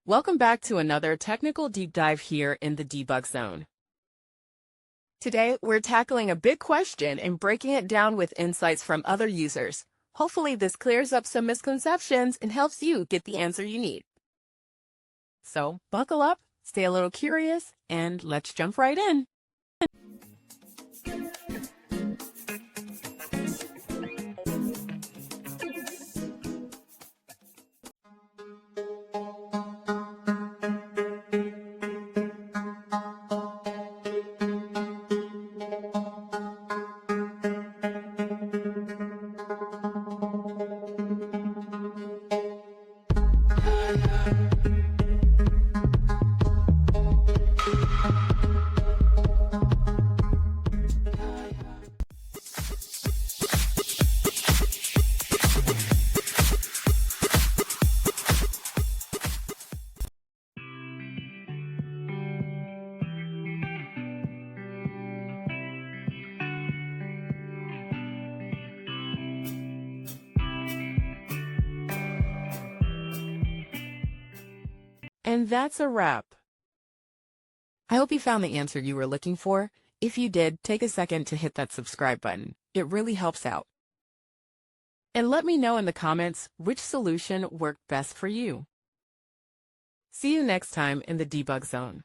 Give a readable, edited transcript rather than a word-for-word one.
Welcome back to another technical deep dive here in the Debug Zone. Today, we're tackling a big question and breaking it down with insights from other users. Hopefully, this clears up some misconceptions and helps you get the answer you need. So, buckle up, stay a little curious, and let's jump right in. And that's a wrap. I hope you found the answer you were looking for. If you did, take a second to hit that subscribe button. It really helps out. And let me know in the comments which solution worked best for you. See you next time in the Debug Zone.